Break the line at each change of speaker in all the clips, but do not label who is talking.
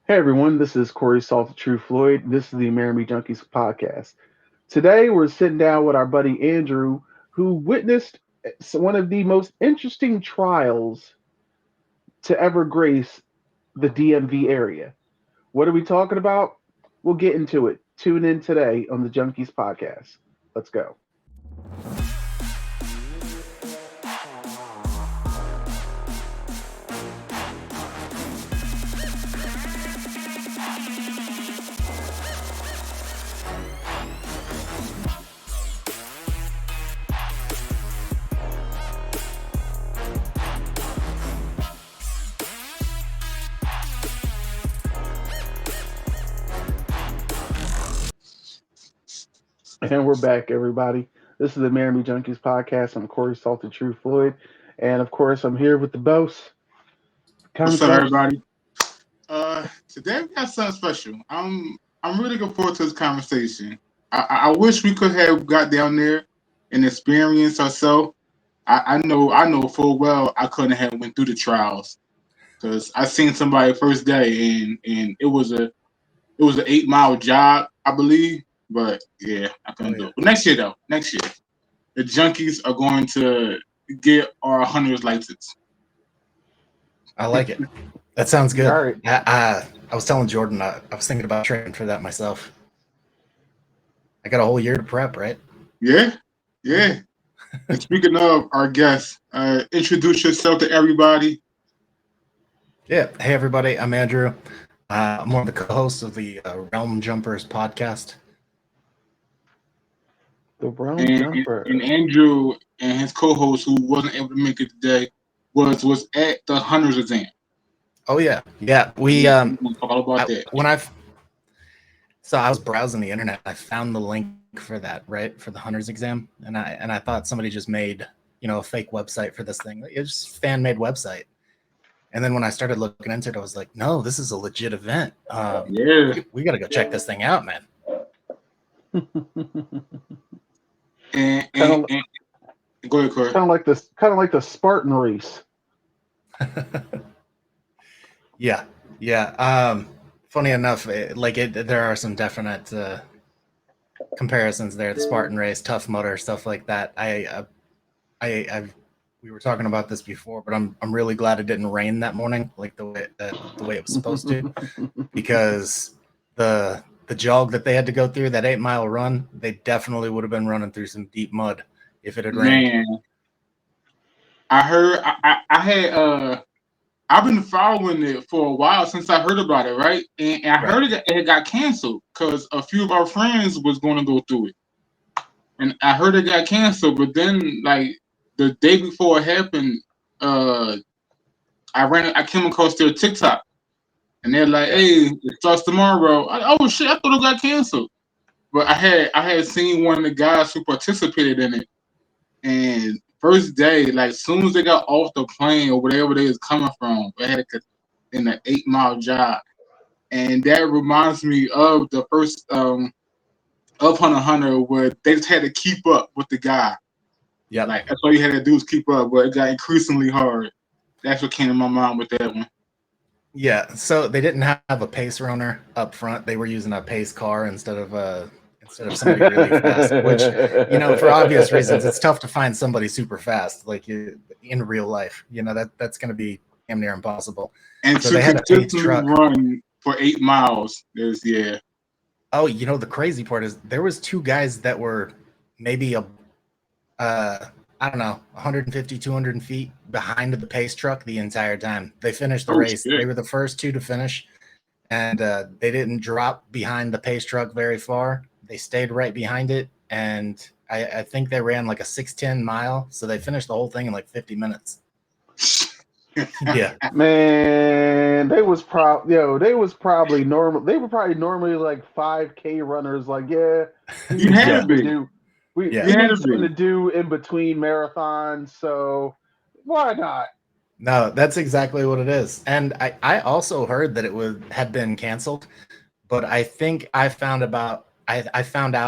Hey everyone, this is Corey Salt, the True Floyd. This is the Amerime Junkies Podcast. Today we're sitting down with our buddy Andrew, who witnessed one of the most interesting trials to ever grace the DMV area. What are we talking about? We'll get into it. Tune in today on the Junkies Podcast. Let's go. And we're back, everybody. This is the Amerime Junkies Podcast. I'm Corey Salt, the True Floyd. And of course, I'm here with the boss.
What's up, everybody? Today we got something special. I'm really looking forward to this conversation. I wish we could have got down there and experienced ourselves. I know full well I couldn't have went through the trials because I seen somebody first day and it was an 8 mile job, I believe. But yeah, I couldn't do it. But next year, the junkies are going to get our hunter's license.
I like it. That sounds good.
All right.
I was telling Jordan I was thinking about training for that myself. I got a whole year to prep, right?
Yeah. And speaking of our guests, introduce yourself to everybody.
Yeah. Hey, everybody. I'm Andrew. I'm one of the co-hosts of the Realm Jumpers podcast.
The Brown
And
Jumper.
Andrew and his co-host, who wasn't able to make it today, was at the hunter's exam.
Oh yeah. We
We'll talk all about that.
So I was browsing the internet. I found the link for that, right, for the hunter's exam, and I thought somebody just made a fake website for this thing. It was just a fan-made website. And then when I started looking into it, I was like, no, this is a legit event. We got to go check this thing out, man.
And go ahead, Corey.
Kind of like the Spartan race.
Yeah. Funny enough, there are some definite comparisons there. The Spartan race, Tough Mudder, stuff like that. We were talking about this before, but I'm really glad it didn't rain that morning, like the way it was supposed to, because the jog that they had to go through, that 8 mile run, they definitely would have been running through some deep mud if it had rained.
Man, I heard I've been following it for a while since I heard about it, right? And I heard it got canceled because a few of our friends was going to go through it, and I heard it got canceled. But then, like the day before it happened, I came across their TikTok, and they're like, "Hey, it starts tomorrow." Oh shit! I thought it got canceled, but I had seen one of the guys who participated in it, and first day, like soon as they got off the plane or whatever they was coming from, they had in an 8 mile job, and that reminds me of the first of Hunter x Hunter where they just had to keep up with the guy.
Yeah,
like that's all you had to do is keep up, but it got increasingly hard. That's what came to my mind with that one.
Yeah, so they didn't have a pace runner up front. They were using a pace car instead of somebody really fast, which, for obvious reasons, it's tough to find somebody super fast, like in real life. That's going to be damn near impossible.
And
so
to
they had a pace truck
run for 8 miles is
Oh, the crazy part is there was two guys that were maybe I don't know, 150, 200 feet behind the pace truck the entire time. They finished the race.
Shit.
They were the first two to finish, and they didn't drop behind the pace truck very far. They stayed right behind it, and I think they ran like a 6:10 mile, so they finished the whole thing in like 50 minutes. Yeah,
Man, they was probably normal. They were probably normally like 5K runners. Like,
you had to be.
We need something to do in between marathons, so why not?
No, that's exactly what it is. And I also heard that it had been canceled, but I think I found out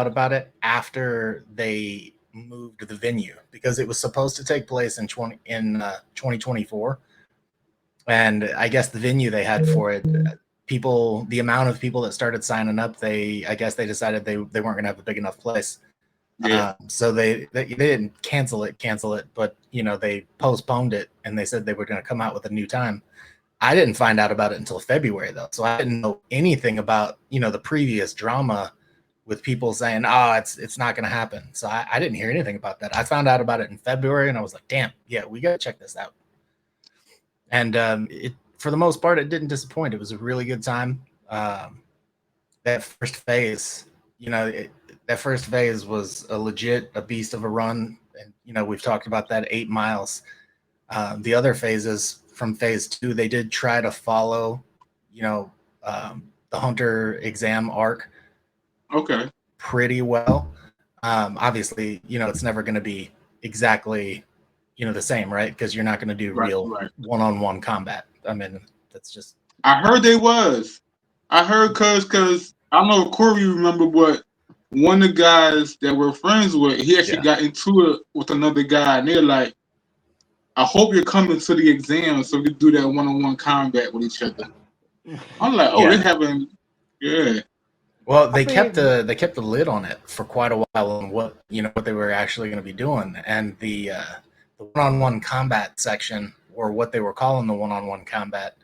about it after they moved the venue, because it was supposed to take place in 2024. And I guess the venue they had for it, the amount of people that started signing up, I guess they decided they weren't going to have a big enough place.
Yeah.
So they didn't cancel it, but they postponed it, and they said they were going to come out with a new time. I didn't find out about it until February though, so I didn't know anything about the previous drama with people saying, "Oh, it's not going to happen." So I didn't hear anything about that. I found out about it in February, and I was like, "Damn, yeah, we got to check this out." And for the most part, it didn't disappoint. It was a really good time. That first phase, that first phase was a beast of a run. And, we've talked about that 8 miles. The other phases from phase 2, they did try to follow, the hunter exam arc.
Okay.
Pretty well. Obviously, it's never going to be exactly, the same, right? Because you're not going to do real one-on-one combat. I mean, that's just.
I heard they was. I heard because I don't know if Corey remember, but one of the guys that we're friends with, he actually got into it with another guy, and they're like, "I hope you're coming to the exam so we can do that one-on-one combat with each other." I'm like, "Oh, they're having, yeah."
Well, they kept the lid on it for quite a while on what they were actually going to be doing, and the one-on-one combat section, or what they were calling the one-on-one combat,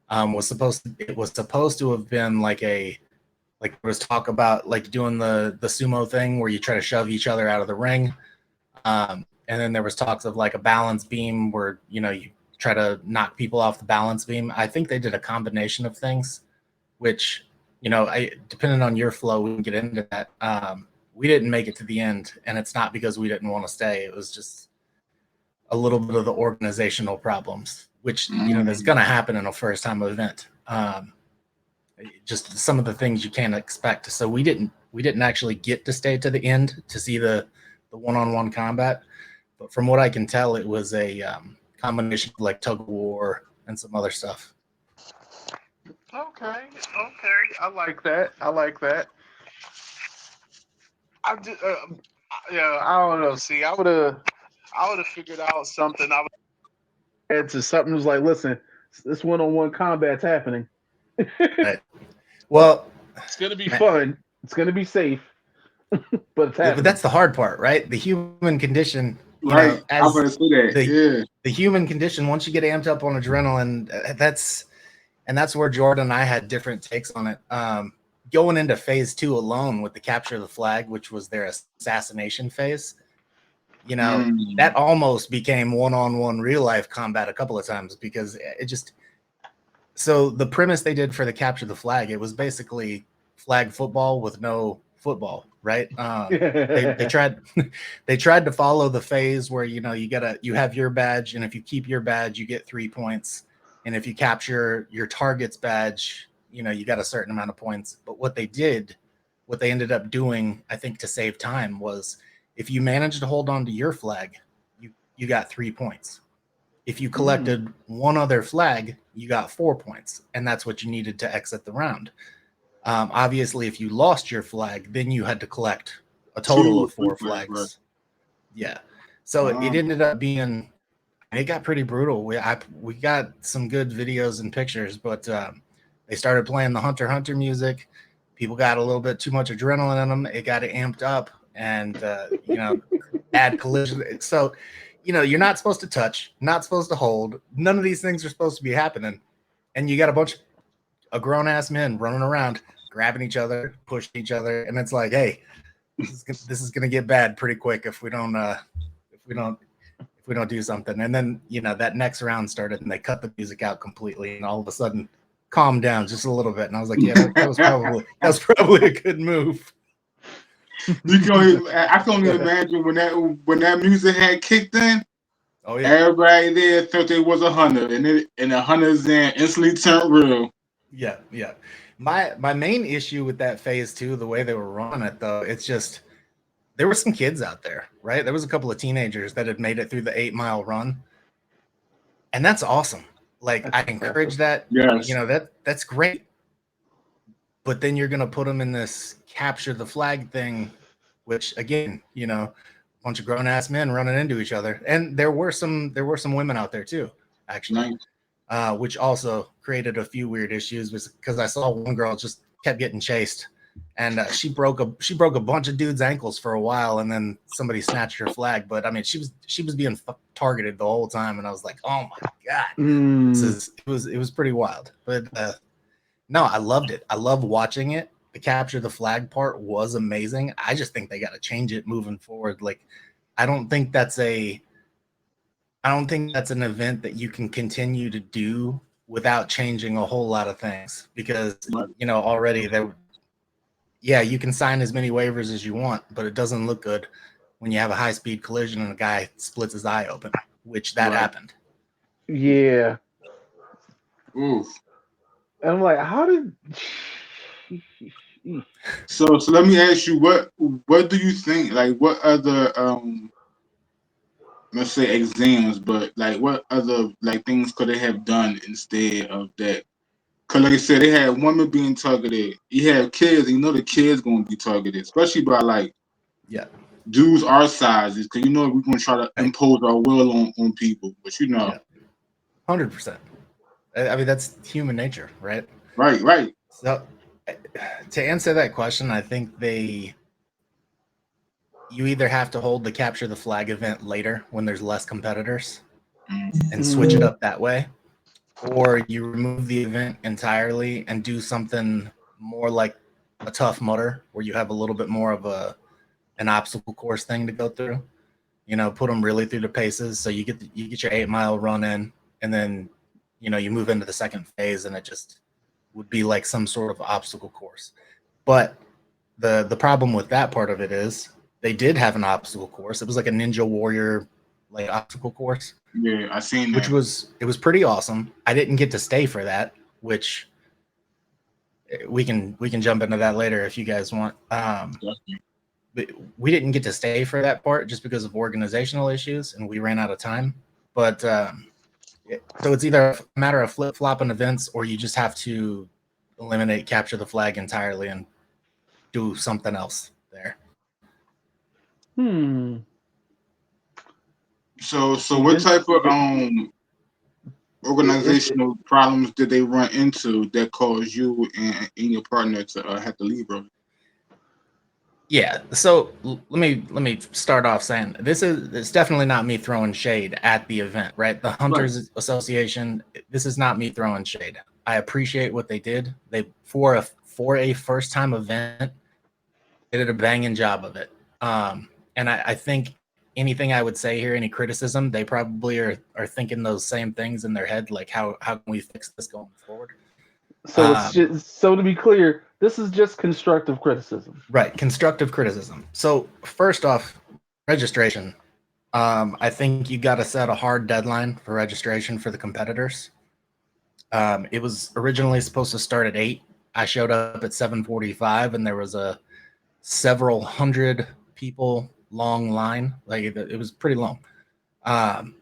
was supposed to have been there was talk about doing the sumo thing where you try to shove each other out of the ring, and then there was talks of a balance beam where you try to knock people off the balance beam. I think they did a combination of things, which depending on your flow, we can get into that. We didn't make it to the end, and it's not because we didn't want to stay. It was just a little bit of the organizational problems, which there's going to happen in a first-time event. Just some of the things you can't expect. So we didn't actually get to stay to the end to see the one-on-one combat. But from what I can tell, it was a combination of tug of war and some other stuff.
Okay. I like that. I just, I don't know. See, I would have figured out something. I would add to something was listen, this one-on-one combat's happening.
Right. Well,
it's gonna be fun. It's gonna be safe, but it's happening.
But that's the hard part, right? The human condition.
Right. I was going to say that.
The human condition. Once you get amped up on adrenaline, that's where Jordan and I had different takes on it. Going into phase 2 alone with the capture of the flag, which was their assassination phase, that almost became one-on-one real life combat a couple of times, because it just. So the premise they did for the capture of the flag, it was basically flag football with no football, right? They tried to follow the phase where you have your badge, and if you keep your badge, you get 3 points. And if you capture your target's badge, you got a certain amount of points. But what they ended up doing, I think, to save time, was if you managed to hold on to your flag, you got 3 points. If you collected one other flag, you got 4 points. And that's what you needed to exit the round. Obviously, if you lost your flag, then you had to collect a total of 4 flags. Right. Yeah. So it ended up being... It got pretty brutal. We got some good videos and pictures, but they started playing the Hunter x Hunter music. People got a little bit too much adrenaline in them. It got amped up, and bad collision. So, you're not supposed to touch, not supposed to hold. None of these things are supposed to be happening, and you got a bunch of grown-ass men running around, grabbing each other, pushing each other, and it's like, hey, this is gonna get bad pretty quick if we don't do something. And then that next round started, and they cut the music out completely, and all of a sudden calmed down just a little bit. And I was like, yeah, that was probably a good move.
I can only imagine when that music had kicked in.
Oh yeah,
everybody there thought they was a hunter, and the hunters then instantly turned real.
Yeah. My main issue with that phase 2, the way they were running it, though, it's just there were some kids out there, right? There was a couple of teenagers that had made it through the 8-mile run, and that's awesome. I encourage that.
Yes.
That's great. But then you're gonna put them in this capture the flag thing, which again, a bunch of grown ass men running into each other, and there were some women out there too, actually,
nice.
Which also created a few weird issues was because I saw one girl just kept getting chased, and she broke a bunch of dudes' ankles for a while, and then somebody snatched her flag. But I mean, she was being targeted the whole time, and I was like, oh my god, it was pretty wild. But no, I loved it. I love watching it. The capture the flag part was amazing. I just think they got to change it moving forward. Like, I don't think that's an event that you can continue to do without changing a whole lot of things, because already you can sign as many waivers as you want, but it doesn't look good when you have a high-speed collision and a guy splits his eye open, which happened.
Yeah.
Oof.
And I'm like, how did?
So let me ask you, what do you think? Like, what other let's say exams, but like, what other like things could they have done instead of that? Because like I said, they had women being targeted. You have kids, and the kids going to be targeted, especially by like dudes our sizes, because we're going to try to impose our will on people. But
100%. I mean, that's human nature, right?
Right.
So to answer that question, I think you either have to hold the capture the flag event later when there's less competitors and switch it up that way, or you remove the event entirely and do something more like a Tough Mudder, where you have a little bit more of an obstacle course thing to go through. Put them really through the paces, so you get your 8-mile run in, and then you move into the second phase, and it just would be like some sort of obstacle course. But the problem with that part of it is they did have an obstacle course. It was like a Ninja Warrior like obstacle course.
Yeah, I seen that.
It was pretty awesome. I didn't get to stay for that, which we can jump into that later if you guys want. But we didn't get to stay for that part just because of organizational issues, and we ran out of time. But so it's either a matter of flip-flopping events, or you just have to eliminate capture the flag entirely and do something else there.
So what type of organizational problems did they run into that caused you and your partner to have to leave, bro?
Yeah, so let me start off saying it's definitely not me throwing shade at the event, right? The Hunters Association, this is not me throwing shade. I appreciate what they did. They for a first time event, they did a banging job of it. And I think anything I would say here, any criticism, they probably are thinking those same things in their head, like how can we fix this going forward?
So so to be clear, this is just constructive criticism.
Right, constructive criticism. So first off, registration. I think you got to set a hard deadline for registration for the competitors. It was originally supposed to start at 8. I showed up at 7:45, and there was a several hundred people long line. Like it was pretty long. And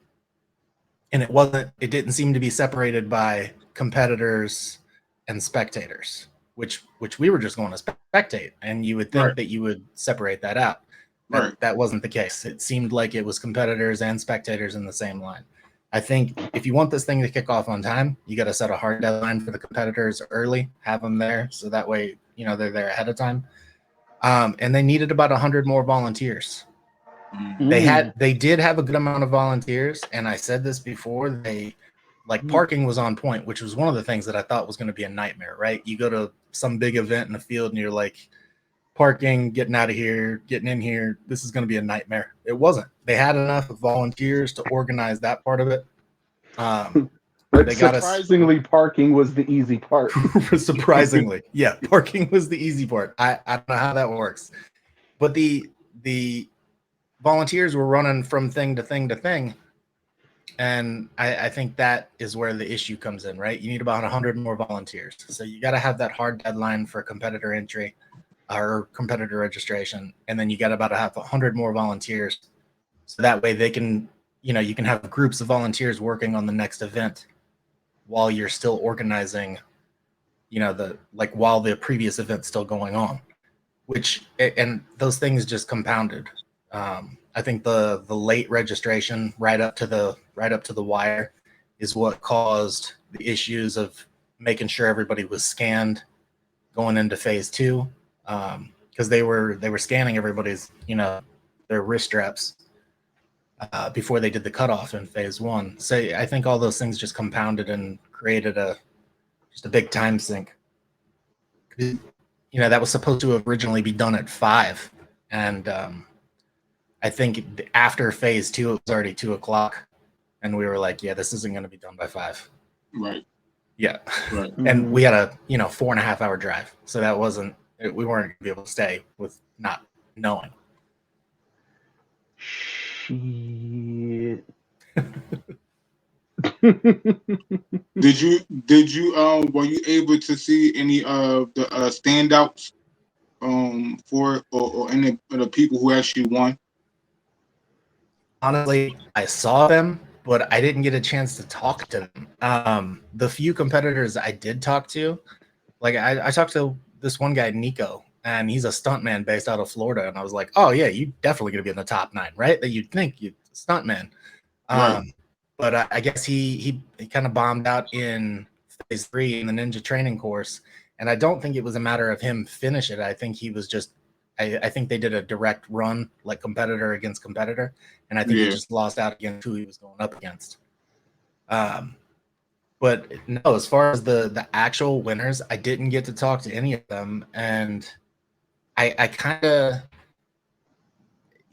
it didn't seem to be separated by competitors and spectators, which we were just going to spectate, and you would think that you would separate that out. That wasn't the case. It seemed like it was competitors and spectators in the same line. I think if you want this thing to kick off on time, you got to set a hard deadline for the competitors early, have them there, so that way they're there ahead of time. And they needed about 100 more volunteers. They did have a good amount of volunteers, and I said this before, parking was on point, which was one of the things that I thought was going to be a nightmare, right? You go to some big event in the field and you're like, parking, getting out of here, getting in here, this is going to be a nightmare. It wasn't. They had enough volunteers to organize that part of it.
But surprisingly, parking was the easy part.
Surprisingly, yeah, parking was the easy part. I don't know how that works. But the volunteers were running from thing to thing to thing. And I think that is where the issue comes in, right? You need about 100 more volunteers. So you got to have that hard deadline for competitor entry or competitor registration. And then you got about to have 100 more volunteers. So that way they can, you can have groups of volunteers working on the next event while you're still organizing, while the previous event's still going on, and those things just compounded. I think the late registration right up to the wire is what caused the issues of making sure everybody was scanned going into phase 2, because they were scanning everybody's, their wrist straps before they did the cutoff in phase 1. So I think all those things just compounded and created just a big time sink. That was supposed to originally be done at 5, and I think after phase 2 it was already 2:00, and we were like, yeah, this isn't going to be done by 5.
Right.
Yeah.
Right.
And we had a 4.5 hour drive, so that wasn't, we weren't going to be able to stay with not knowing.
Shit.
Did you were you able to see any of the standouts for or any of the people who actually won?
Honestly, I saw them, but I didn't get a chance to talk to them. The few competitors I did talk to, like I talked to this one guy, Nico, and he's a stuntman based out of Florida, and I was like, oh yeah, you definitely gonna be in the top 9, right? That you'd think, you stuntman.
Right.
But I guess he kind of bombed out in phase 3 in the ninja training course, and I don't think it was a matter of him finish it. I think he was just, I think they did a direct run, like competitor against competitor, and I think he just lost out against who he was going up against. But no, as far as the actual winners, I didn't get to talk to any of them, and I kind of,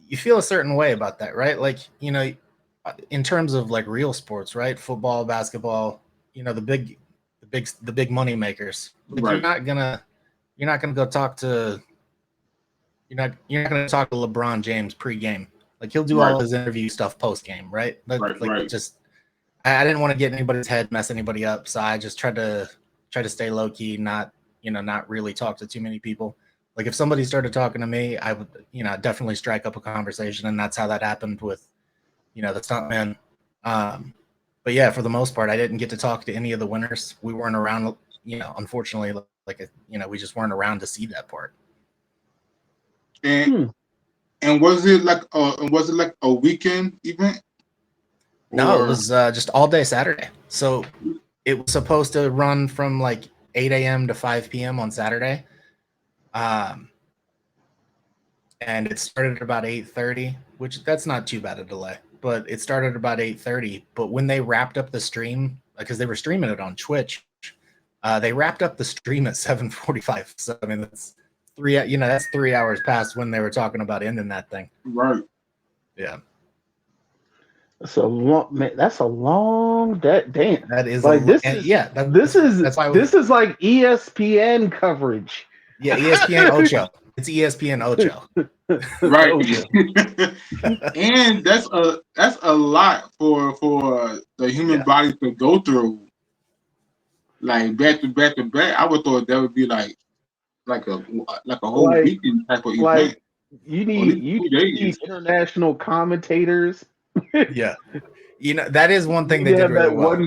you feel a certain way about that, right? Like, in terms of like real sports, right? Football, basketball, the big money makers. Like,
right.
You're not gonna go talk to, you're not gonna talk to LeBron James pre-game. Like, he'll do all his interview stuff post-game, right? Just I didn't want to get anybody's head, mess anybody up, so I just tried to stay low key, not really talk to too many people. Like, if somebody started talking to me, I would definitely strike up a conversation, and that's how that happened with the stuntman. But yeah, for the most part, I didn't get to talk to any of the winners. We weren't around, unfortunately, we just weren't around to see that part.
And was it like a weekend event?
No, it was just all day Saturday. So it was supposed to run from like 8 a.m. to 5 p.m. on Saturday. And it started at about 8:30, which that's not too bad a delay, but it started about 8:30. But when they wrapped up the stream, because they were streaming it on Twitch, they wrapped up the stream at 7:45. So I mean, that's 3 hours past when they were talking about ending that thing.
Right.
Yeah.
That's a long, man. That's a long. Damn.
That is
like this.
This
is like ESPN coverage.
Yeah, ESPN Ocho. It's ESPN Ocho.
Right. And that's a lot for the human body to go through. Like back to back to back. I would thought that would be like a whole weekend type of event.
Like you need international commentators.
Yeah. That is one thing they did really well.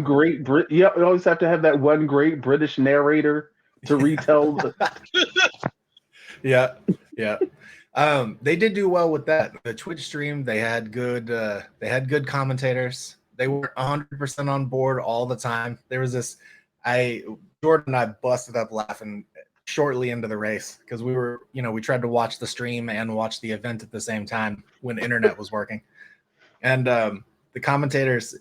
You always have to have that one great British narrator to retell.
Yeah. They did do well with that. The Twitch stream, they had good commentators. They weren't 100% on board all the time. There was this, Jordan and I busted up laughing shortly into the race because we were, we tried to watch the stream and watch the event at the same time when internet was working. And the commentators,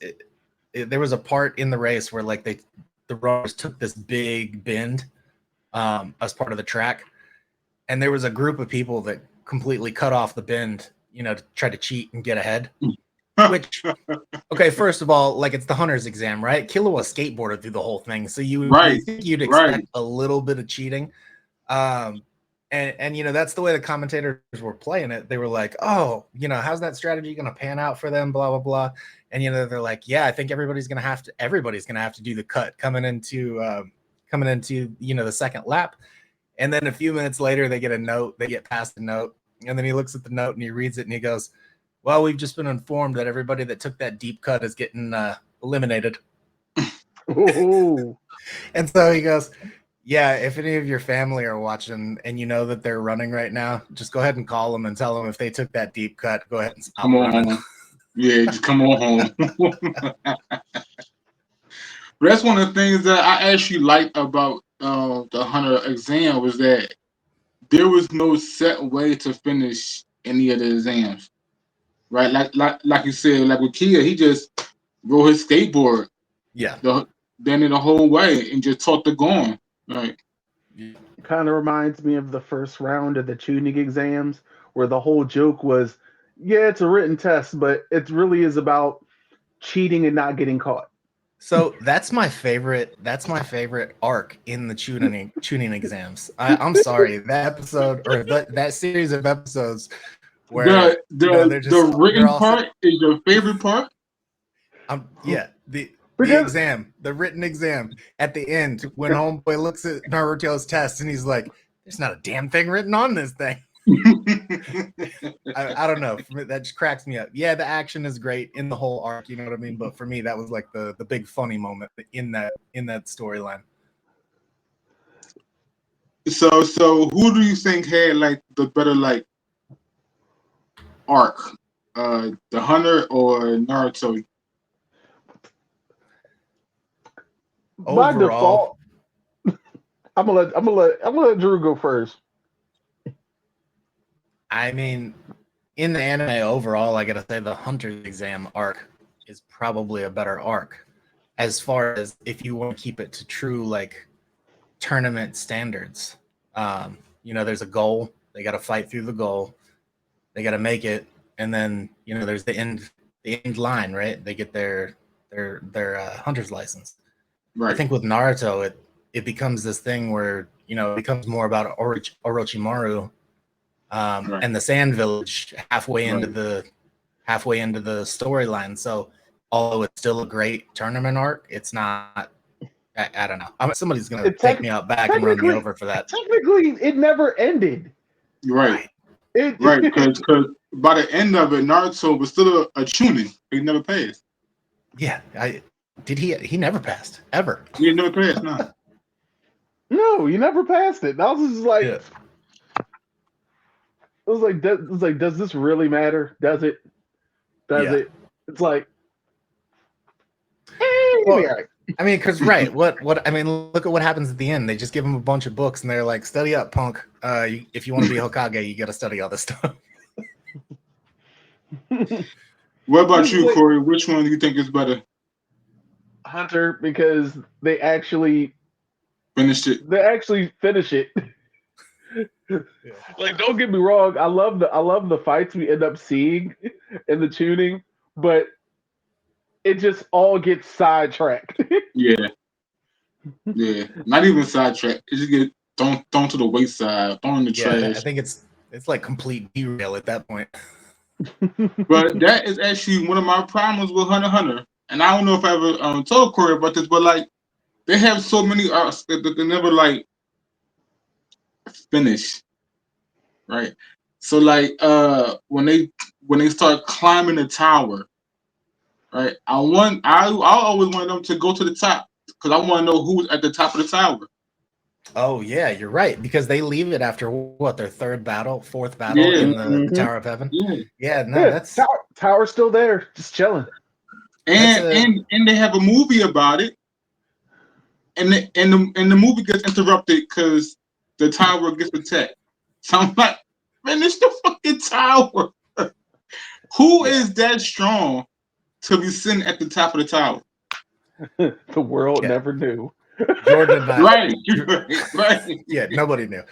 there was a part in the race where like the runners took this big bend as part of the track. And there was a group of people that completely cut off the bend, to try to cheat and get ahead. Which, okay, first of all, like, it's the hunter's exam, right? Kilo skateboarded through the whole thing, so you'd expect a little bit of cheating. And that's the way the commentators were playing it. They were like, oh, how's that strategy going to pan out for them? Blah, blah, blah. And, they're like, yeah, I think everybody's going to have to do the cut coming into the second lap. And then a few minutes later, they get past the note, and then he looks at the note and he reads it and he goes, well, we've just been informed that everybody that took that deep cut is getting eliminated.
Ooh.
And so he goes, yeah, if any of your family are watching and you know that they're running right now, just go ahead and call them and tell them if they took that deep cut, go ahead and stop running.
Yeah, just come on home. But that's one of the things that I actually liked about the Hunter exam was that there was no set way to finish any of the exams, right? Like you said, like with Kia, he just rode his skateboard, the whole way and just taught the going, right?
Kind of reminds me of the first round of the tuning exams, where the whole joke was, yeah, it's a written test, but it really is about cheating and not getting caught.
So that's my favorite. That's my favorite arc in the tuning exams. I'm sorry, that episode or that series of episodes where
the written part is your favorite part.
The exam, the written exam at the end when Homeboy looks at Naruto's test and he's like, "There's not a damn thing written on this thing." I don't know. For me, that just cracks me up. Yeah, the action is great in the whole arc, you know what I mean? But for me, that was like the big funny moment in that storyline.
So who do you think had like the better like arc? The Hunter or Naruto?
By default, I'm gonna let Drew go first.
I mean, in the anime overall, I gotta say the Hunter's exam arc is probably a better arc, as far as if you want to keep it to true like tournament standards. There's a goal. They got to fight through the goal. They got to make it, and then there's the end line, right? They get their hunter's license.
Right.
I think with Naruto, it becomes this thing where it becomes more about Orochimaru.
Right.
And the Sand Village halfway into the storyline. So although it's still a great tournament arc, it's not. I don't know. Somebody's gonna take me out back and run me over for that.
Technically, it never ended.
Right. Right. Because by the end of it, Naruto was still a chunin. He never passed.
Yeah. He never passed ever.
He never passed. No.
No, you never passed it. That was just like. Yeah. It was like, does this really matter? Does it? It? It's like,
right. I mean, because what I mean, look at what happens at the end. They just give him a bunch of books, and they're like, "Study up, punk. If you want to be Hokage, you got to study all this stuff."
What about you, Corey? Which one do you think is better?
Hunter, because they actually
finished it.
They actually finish it. Like, don't get me wrong, I love the fights we end up seeing in the tuning, but it just all gets sidetracked.
Yeah. Not even sidetracked. It just get thrown to the wayside, thrown in the trash.
I think it's like complete derail at that point.
But that is actually one of my problems with Hunter x Hunter. And I don't know if I ever told Corey about this, but like they have so many arcs that they never like finish, right? So like when they start climbing the tower, right? I always want them to go to the top because I want to know who's at the top of the tower.
Oh yeah, you're right, because they leave it after what, their fourth battle in the Tower of Heaven. That's
tower's still there, just chilling.
And they have a movie about it, and the movie gets interrupted because the tower gets attacked. So I'm like, finish the fucking tower. Who is that strong to be sitting at the top of the tower?
The world never knew.
Jordan and I,
right.
Yeah, nobody knew.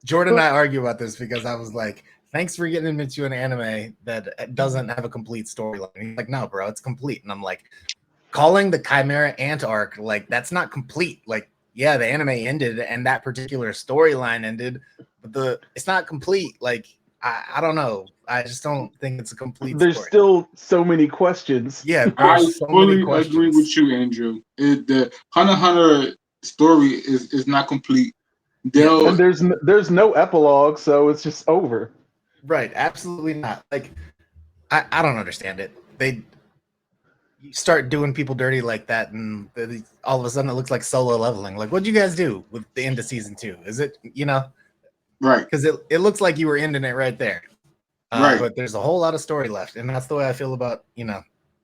Jordan and I argue about this because I was like, thanks for getting him into an anime that doesn't have a complete storyline. He's like, no, bro, it's complete. And I'm like, calling the Chimera Ant arc, like, that's not complete. Like, yeah, the anime ended and that particular storyline ended, but it's not complete. Like, I don't know. I just don't think it's a complete
There's
story.
Still so many questions.
Yeah,
I fully agree with you, Andrew. The Hunter x Hunter story is not complete.
And there's no epilogue, so it's just over.
Right, absolutely not. Like, I don't understand it. You start doing people dirty like that, and all of a sudden it looks like Solo Leveling. Like, what'd you guys do with the end of season 2? Is it,
right?
Because it looks like you were ending it right there.
Right.
But there's a whole lot of story left, and that's the way I feel about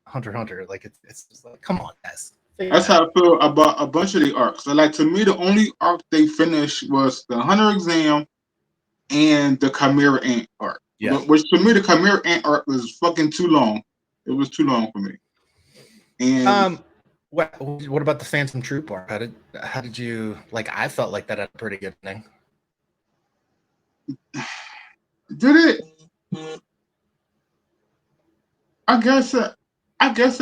Hunter x Hunter. Like, it's just like, come on, guys,
That's how I feel about a bunch of the arcs. So, like, to me, the only arc they finished was the Hunter exam and the Chimera Ant arc.
Yeah.
Which to me, the Chimera Ant arc was fucking too long. It was too long for me. And
what about the Phantom Troop arc? How did you like? I felt like that had a pretty good ending.
Did it? I guess it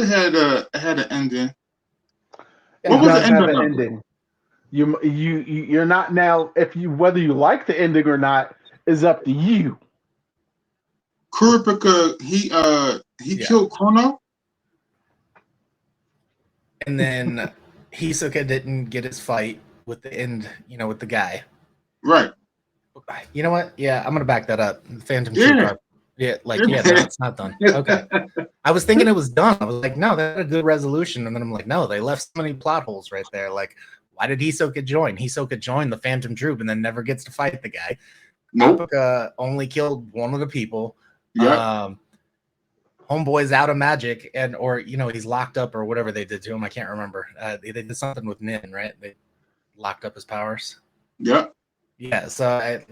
had an ending. What was the ending?
You're not now. If you whether you like the ending or not is up to you.
Kurapika, he killed Kono,
and then Hisoka didn't get his fight with the end. With the guy.
Right.
You know what? Yeah, I'm gonna back that up. Phantom Troop arc. Yeah, no, it's not done. Okay. I was thinking it was done. I was like, no, that had a good resolution. And then I'm like, no, they left so many plot holes right there. Like, why did Hisoka join? Hisoka joined the Phantom Troop and then never gets to fight the guy.
Nope.
Only killed one of the people.
Yep.
Homeboy's out of magic or he's locked up or whatever they did to him. I can't remember. They did something with Nin, right? They locked up his powers.
Yep.
Yeah. So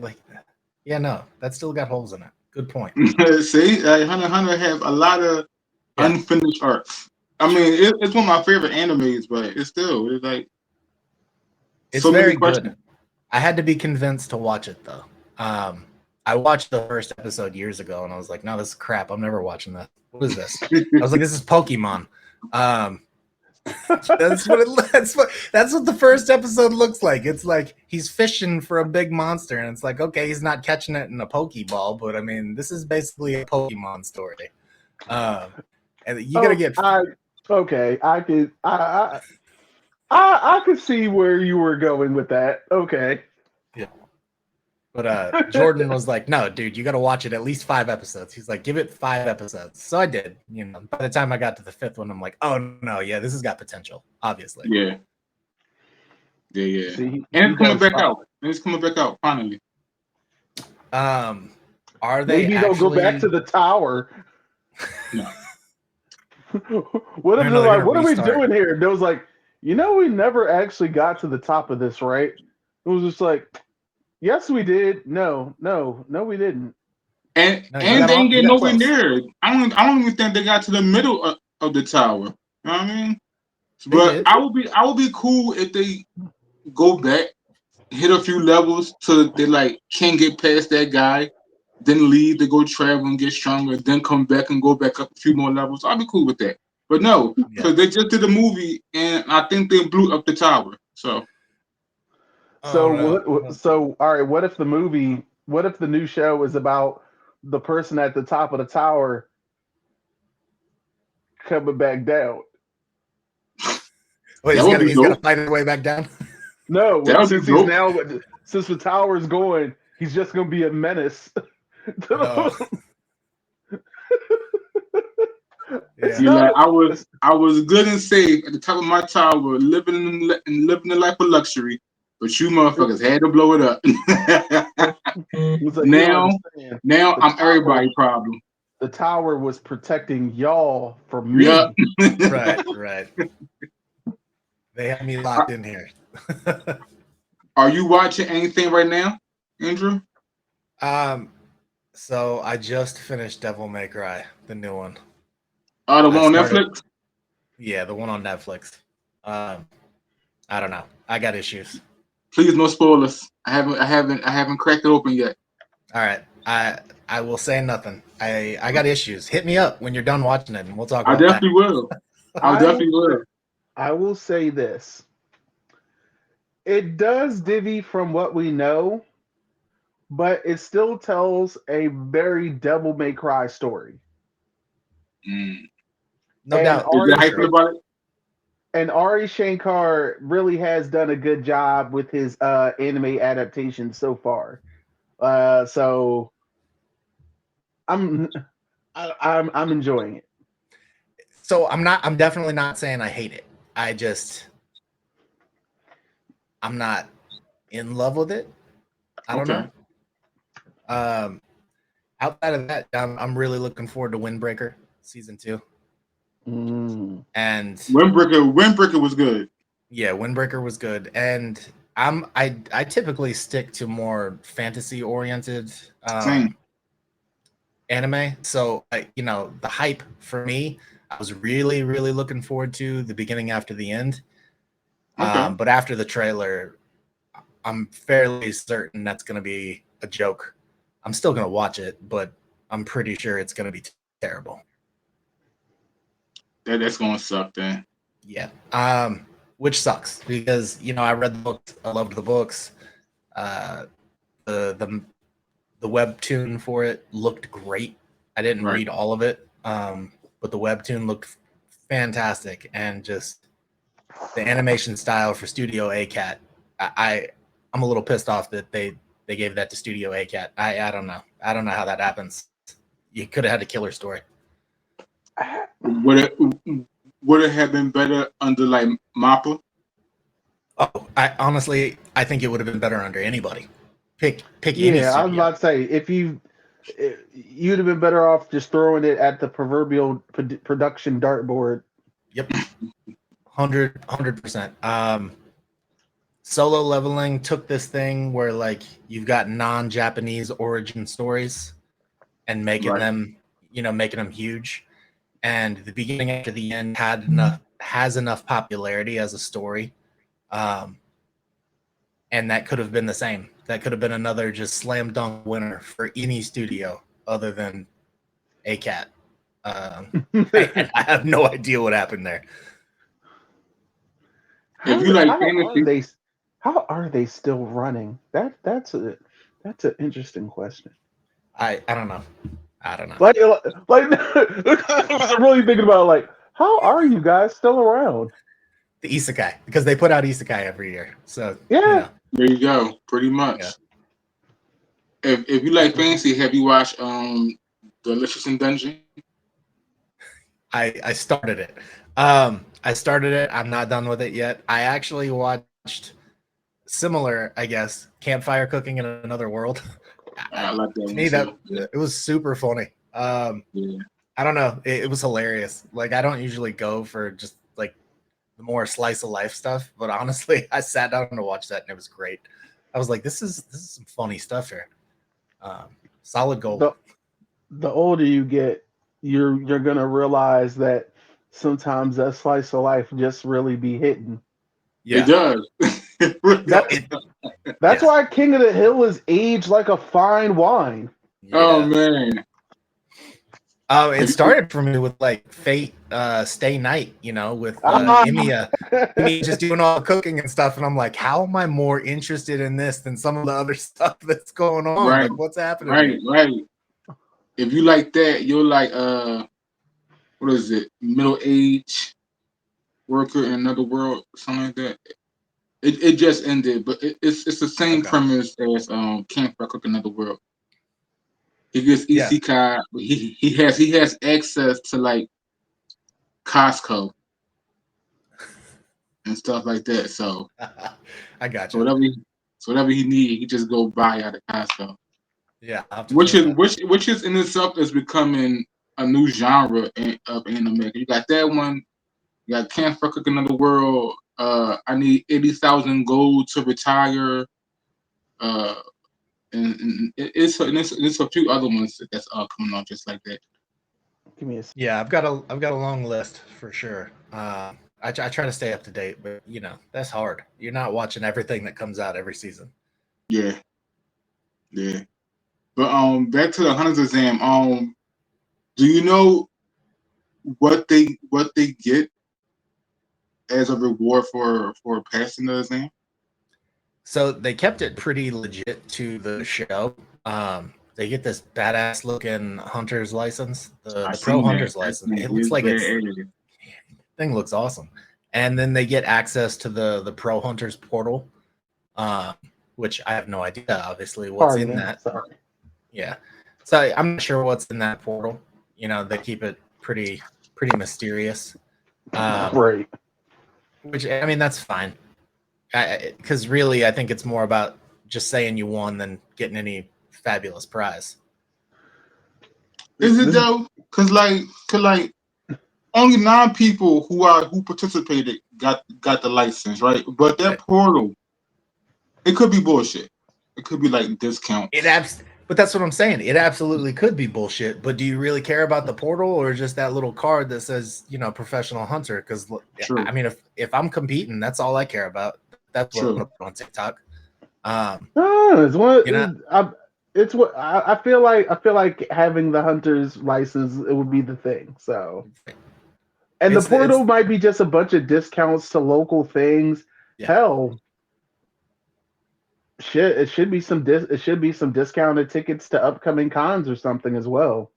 no, that still got holes in it. Good point.
See, Hunter have a lot of unfinished arcs. I mean, it's one of my favorite animes, but it's like
it's so very good. I had to be convinced to watch it though. I watched the first episode years ago, and I was like, "No, this is crap. I'm never watching that. What is this?" I was like, "This is Pokemon." That's what the first episode looks like. It's like he's fishing for a big monster, and it's like, okay, he's not catching it in a Pokeball, but I mean, this is basically a Pokemon story. And you gotta get.
I could see where you were going with that. Okay.
Yeah. But Jordan was like, no, dude, you got to watch it at least 5 episodes. He's like, give it 5 episodes. So I did. By the time I got to the 5th one, I'm like, oh, no, yeah, this has got potential, obviously.
Yeah. See, and it's coming back out. It's coming back out, finally.
Are they
Maybe they'll go back to the tower.
No.
What if they're like, what are we doing here? And it was like, we never actually got to the top of this, right? It was just like, yes, we did. No, we didn't.
And they didn't get nowhere near it. I don't even think they got to the middle of the tower. You know what I mean? But I would be cool if they go back, hit a few levels till they like can't get past that guy, then leave to go travel and get stronger, then come back and go back up a few more levels. I'd be cool with that. But no, because they just did a movie and I think they blew up the tower. So
all right, what if the new show is about the person at the top of the tower coming back down?
Wait, he's got to fight his way back down?
No, since the tower's going, he's just going to be a menace.
Yeah. I was good and safe at the top of my tower, living the life of luxury. But you motherfuckers had to blow it up.
Like,
now I'm everybody's problem.
The tower was protecting y'all from me.
Yep.
Right. They have me locked in here.
Are you watching anything right now, Andrew?
So I just finished Devil May Cry, the new one.
The one on Netflix?
Yeah, the one on Netflix. I don't know. I got issues.
Please, no spoilers. I haven't cracked it open yet.
All right. I will say nothing. I got issues. Hit me up when you're done watching it, and we'll talk about
I definitely will.
I will say this. It does divvy from what we know, but it still tells a very Devil May Cry story.
No doubt.
And Ari Shankar really has done a good job with his anime adaptation so far. So I'm enjoying it.
So I'm definitely not saying I hate it. I'm not in love with it. I don't know. Outside of that, I'm really looking forward to Windbreaker season 2. And
Windbreaker was good.
Yeah, Windbreaker was good, and I typically stick to more fantasy oriented anime. So the hype for me, I was really looking forward to the beginning after the end.
Okay.
But after the trailer, I'm fairly certain that's going to be a joke. I'm still going to watch it, but I'm pretty sure it's going to be terrible.
That's going to suck then.
Yeah. Which sucks because I read the books. I loved the books. The webtoon for it looked great. I didn't read all of it, but the webtoon looked fantastic, and just the animation style for Studio A-Cat. I'm a little pissed off that they gave that to Studio A-Cat. I don't know. I don't know how that happens. You could have had a killer story.
Would it have been better under like Mappa?
Oh, I think it would have been better under anybody. Pick any
Yeah,
studio.
I was about to say you'd have been better off just throwing it at the proverbial production dartboard.
Yep, 100%. Solo Leveling took this thing where like you've got non-Japanese origin stories and making them huge, and the beginning after the end has enough popularity as a story, and that could have been the same. That could have been another just slam dunk winner for any studio other than A-Cat. I have no idea what happened there.
If you like fantasy,
how are they still running? That's an interesting question.
I don't know.
Like I was really thinking about like, how are you guys still around?
The isekai, because they put out isekai every year. So
yeah,
there you go. Pretty much. Yeah. If you like fantasy, have you watched Delicious in Dungeon?
I started it. I'm not done with it yet. I actually watched similar, I guess, Campfire Cooking in Another World.
I like that.
To me, it was super funny. I don't know. It was hilarious. Like, I don't usually go for just like the more slice of life stuff, but honestly, I sat down to watch that and it was great. I was like, this is some funny stuff here. Solid gold.
The older you get, you're gonna realize that sometimes that slice of life just really be hitting.
Yeah. It
does. That's why King of the Hill is aged like a fine wine.
Yeah.
Oh man.
It started for me with like Fate Stay Night, with Emiya just doing all the cooking and stuff, and I'm like, how am I more interested in this than some of the other stuff that's going on?
Right.
Like, what's happening?
Right. If you like that, you're like what is it? Middle-aged worker in another world, something like that. It just ended, but it's the same premise as Campfire Cooking Another World. He gets isekai. He has access to like Costco and stuff like that. So
I got you.
Whatever he need, he just go buy out of Costco.
Yeah,
which is in itself is becoming a new genre of anime. You got that one. You got Campfire Cooking Another World. I need 80,000 gold to retire. And it's a few other ones that's coming on just like that.
Give me a
Yeah, I've got a long list for sure. I try to stay up to date, but that's hard. You're not watching everything that comes out every season.
Yeah. But back to the Hunter's exam. Do you know what they get as a reward for passing the exam?
So they kept it pretty legit to the show. They get this badass looking hunter's license, the pro hunter's license. It looks like thing looks awesome. And then they get access to the pro hunters portal, which I have no idea, obviously, what's in that.
Sorry.
Yeah. So I'm not sure what's in that portal. They keep it pretty mysterious.
Right.
Which, I mean, that's fine. Because really, I think it's more about just saying you won than getting any fabulous prize.
Is it though? Cause like only 9 people who participated got the license, right? But that portal, it could be bullshit. It could be like discount.
But that's what I'm saying. It absolutely could be bullshit. But do you really care about the portal or just that little card that says, professional hunter? Because I mean, if I'm competing, that's all I care about. That's what I'm gonna put on TikTok.
It's what I feel like. I feel like having the hunter's license, it would be the thing. So, and the portal might be just a bunch of discounts to local things. Yeah. Hell, shit, it should be some discounted tickets to upcoming cons or something as well.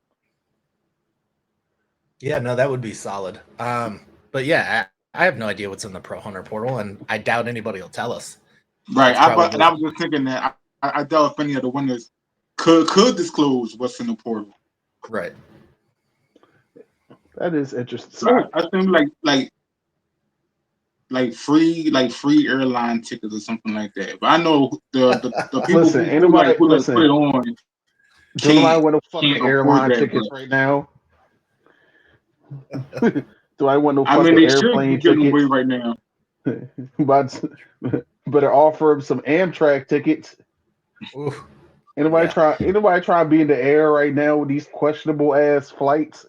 Yeah, no, that would be solid. But yeah, I have no idea what's in the Pro Hunter portal, and I doubt anybody will tell us.
Right, I was just thinking that I doubt if any of the winners could disclose what's in the portal.
Right.
That is interesting.
So I think like free airline tickets or something like that. But I know the people who put it on.
Do I want to fuck the airline tickets right now? Do I want to fuck the airplane tickets
away right now?
Better offer them some Amtrak tickets.
Oof.
Anybody try to be in the air right now with these questionable ass flights?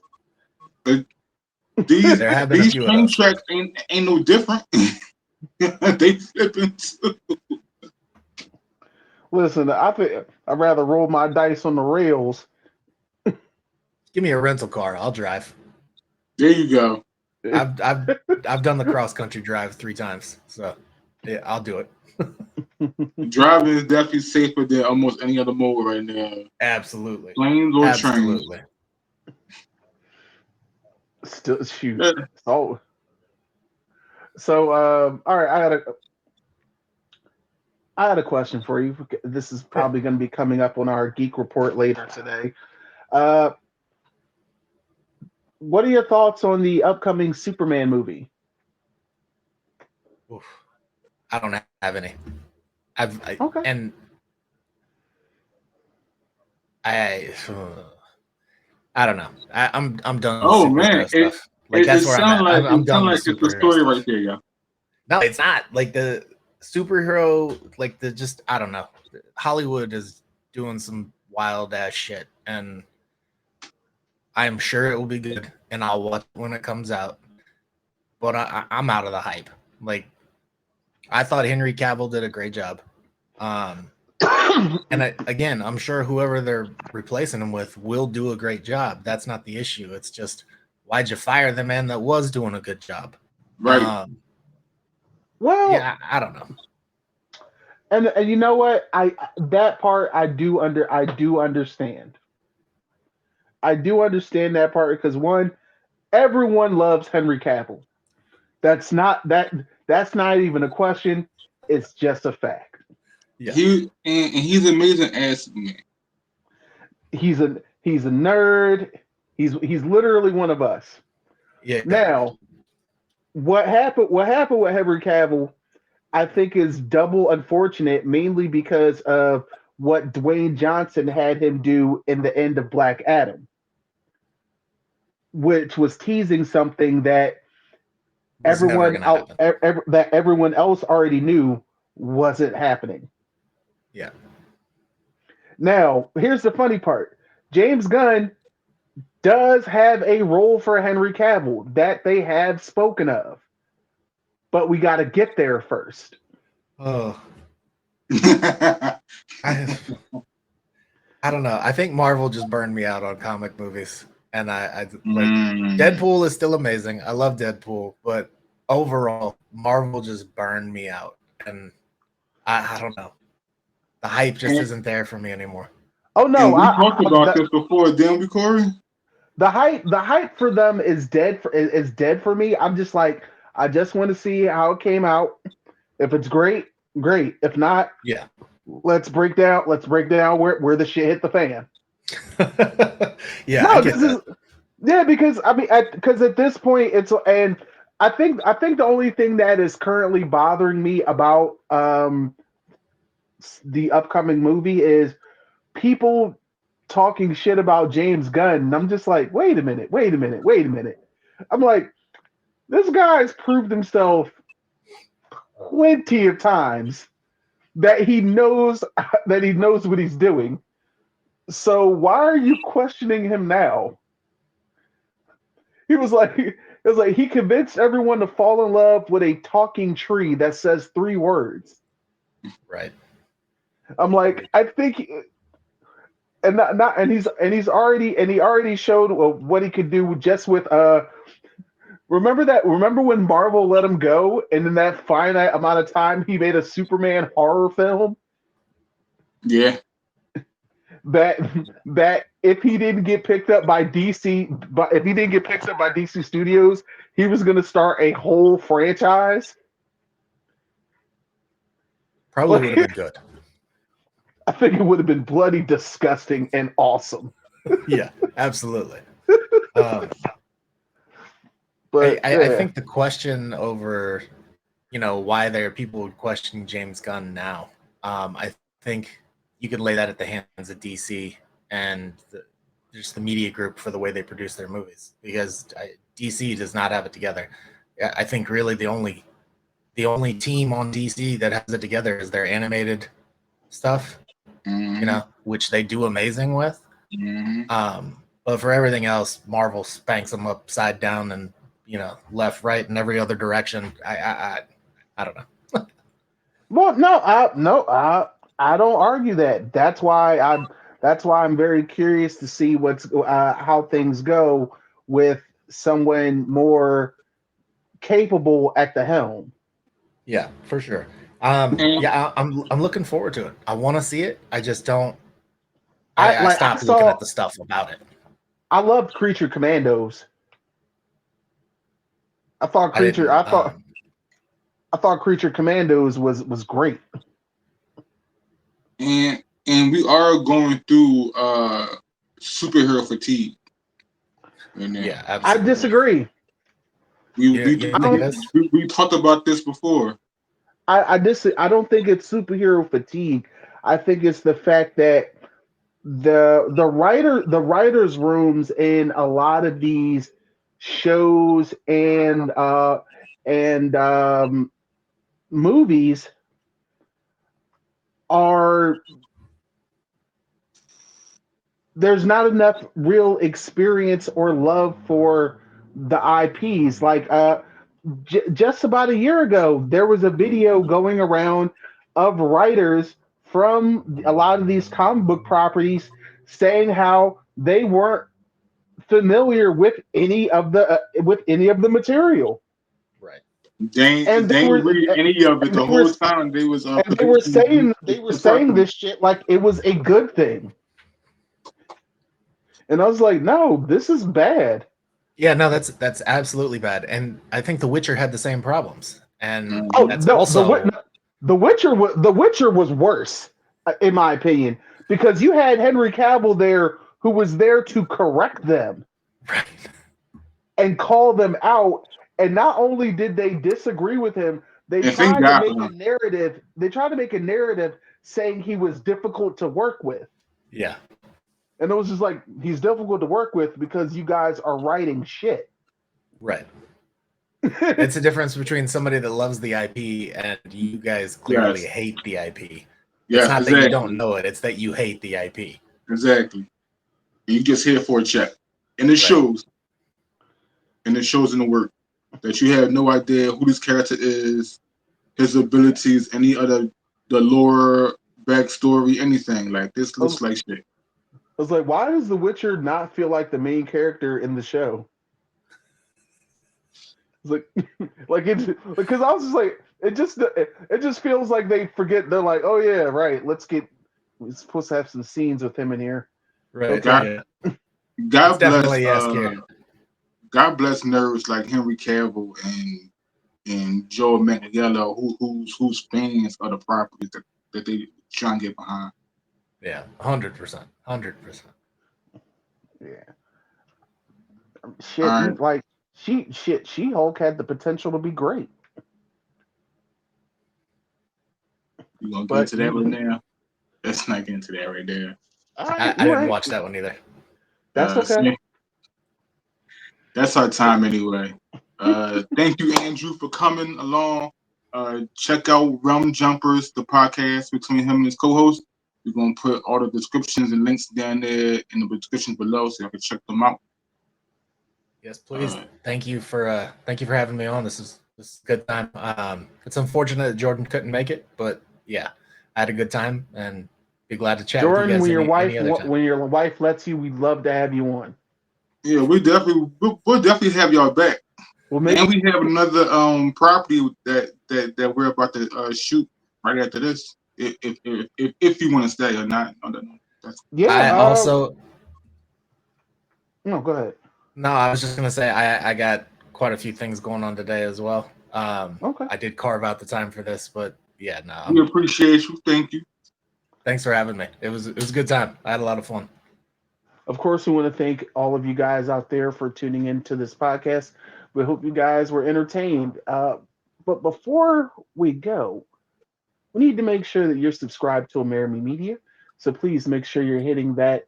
These train tracks ain't no different. They flipping too.
Listen, I'd rather roll my dice on the rails.
Give me a rental car. I'll drive.
There you go.
I've done the cross country drive 3 times, so yeah, I'll do it.
Driving is definitely safer than almost any other mode right now.
Absolutely.
Planes or trains.
Still shoot. Yeah. Oh. So all right, I had a question for you. This is probably going to be coming up on our Geek Report later today. What are your thoughts on the upcoming Superman movie?
Oof. I don't have any.
Okay.
And I don't know. I'm done.
Oh man,
stuff. That's where I'm at. I'm done with
it's the story right there, yeah.
No, it's not. Like the superhero, I don't know. Hollywood is doing some wild ass shit, and I'm sure it will be good, and I'll watch it when it comes out. But I'm out of the hype. Like, I thought Henry Cavill did a great job. And again, I'm sure whoever they're replacing him with will do a great job. That's not the issue. It's just, why'd you fire the man that was doing a good job?
Right.
Well,
yeah, I don't know.
And you know what? That part I do understand. I do understand that part because everyone loves Henry Cavill. That's not even a question. It's just a fact.
Yeah. He's amazing as man.
He's a nerd. He's literally one of us.
Yeah.
Now, what happened with Henry Cavill, I think, is double unfortunate, mainly because of what Dwayne Johnson had him do in the end of Black Adam, which was teasing something that everyone else already knew wasn't happening.
Yeah.
Now, here's the funny part. James Gunn does have a role for Henry Cavill that they have spoken of. But we got to get there first.
Oh. I don't know. I think Marvel just burned me out on comic movies. And Deadpool is still amazing. I love Deadpool, but overall, Marvel just burned me out. And I don't know. The hype just isn't there for me anymore.
Oh no,
we talked about this before, didn't we, Corey?
The hype for them is dead for me. I'm just like, I just want to see how it came out. If it's great, great. If not,
yeah,
let's break down where the shit hit the fan.
Yeah, no,
because at this point and I think the only thing that is currently bothering me about the upcoming movie is people talking shit about James Gunn. And I'm just like, wait a minute. I'm like, this guy's proved himself plenty of times that he knows what he's doing. So why are you questioning him now? It was like he convinced everyone to fall in love with a talking tree that says 3 words.
Right.
I'm like, I think, and not and he already showed what he could do just with Remember when Marvel let him go, and in that finite amount of time, he made a Superman horror film
Yeah.
that that if he didn't get picked up by DC, but if he didn't get picked up by DC Studios, he was going to start a whole franchise.
Probably would have been good.
I think it would have been bloody disgusting and awesome.
Yeah, absolutely. Um,
But
I think the question over, why there are people questioning James Gunn now, I think you could lay that at the hands of DC and just the media group for the way they produce their movies, because DC does not have it together. I think really the only team on DC that has it together is their animated stuff, which they do amazing with. But for everything else, Marvel spanks them upside down and left, right, and every other direction. I don't know.
Well, no, I don't argue that. That's why I'm very curious to see how things go with someone more capable at the helm.
Yeah, for sure. I'm looking forward to it. I want to see it. I just don't. I stopped looking at the stuff about it.
I loved Creature Commandos. I thought Creature Commandos was great.
And we are going through superhero fatigue.
Yeah, absolutely.
I disagree.
We talked about this before.
I don't think it's superhero fatigue. I think it's the fact that the writers' rooms in a lot of these shows and movies there's not enough real experience or love for the IPs. Like just about a year ago, there was a video going around of writers from a lot of these comic book properties saying how they weren't familiar with any of the material.
Right. They didn't read any of it the whole time. They
were saying this shit like it was a good thing. And I was like, no, this is bad.
Yeah, no, that's absolutely bad. And I think The Witcher had the same problems. And
The Witcher was worse, in my opinion, because you had Henry Cavill there who was there to correct them,
right,
and call them out. And not only did they disagree with him, they tried to make a narrative. They tried to make a narrative saying he was difficult to work with.
Yeah.
And it was just like, he's difficult to work with because you guys are writing shit.
Right. It's a difference between somebody that loves the IP and you guys clearly hate the IP. It's not that you don't know it, it's that you hate the IP.
Exactly. You just here for a check. And it shows. And it shows in the work that you have no idea who this character is, his abilities, the lore, backstory, anything. Like, this looks like shit.
I was like, why does The Witcher not feel like the main character in the show? It's because I was just like, it just feels like they forget. They're like, oh yeah, right. We're supposed to have some scenes with him in here.
Right.
God bless nerves like Henry Cavill and Joe Manganiello, who's fans of the properties that they try and get behind.
Yeah, 100%. 100%.
Yeah. Shit, like She-Hulk had the potential to be great.
You gonna get into that one now? Let's not get into that right there.
I didn't watch that one either.
That's okay.
That's our time anyway. Thank you, Andrew, for coming along. Check out Realm Jumpers, the podcast between him and his co-host. We're gonna put all the descriptions and links down there in the description below, so you can check them out.
Yes, please. Thank you for having me on. This is a good time. It's unfortunate that Jordan couldn't make it, but yeah, I had a good time and be glad to chat
Jordan,
with you guys
when your wife lets you, we'd love to have you on.
Yeah, we'll definitely have y'all back.
Well,
and we have another property that we're about to shoot right after this. If you want to stay or not, I don't know.
No, go ahead.
No, I was just gonna say I got quite a few things going on today as well.
Okay.
I did carve out the time for this, but yeah, no.
We appreciate you. Thank you.
Thanks for having me. It was a good time. I had a lot of fun.
Of course, we want to thank all of you guys out there for tuning into this podcast. We hope you guys were entertained. But before we go, we need to make sure that you're subscribed to Amerime Media. So please make sure you're hitting that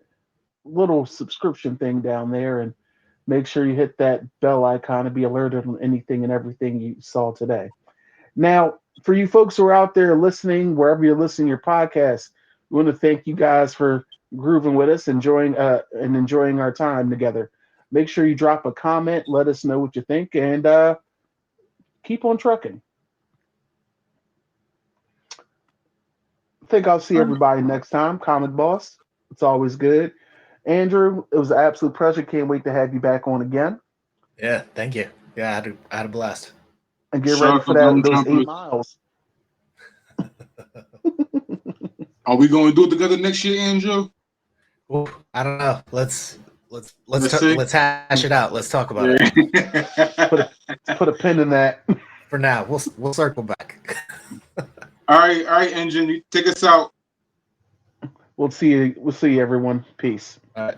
little subscription thing down there and make sure you hit that bell icon to be alerted on anything and everything you saw today. Now, for you folks who are out there listening, wherever you're listening to your podcast, we want to thank you guys for grooving with us, enjoying our time together. Make sure you drop a comment, let us know what you think, and keep on trucking. I think I'll see everybody next time. Comic Boss, it's always good. Andrew, it was an absolute pleasure. Can't wait to have you back on again.
Yeah, thank you. Yeah, I had a blast.
And get ready for those 8 miles.
Are we going to do it together next year, Andrew?
Ooh, I don't know. Let's hash it out. Let's talk about
it. Put a pin in that.
For now, we'll circle back.
All right, Engine, take us out.
We'll see you, everyone. Peace.
All right.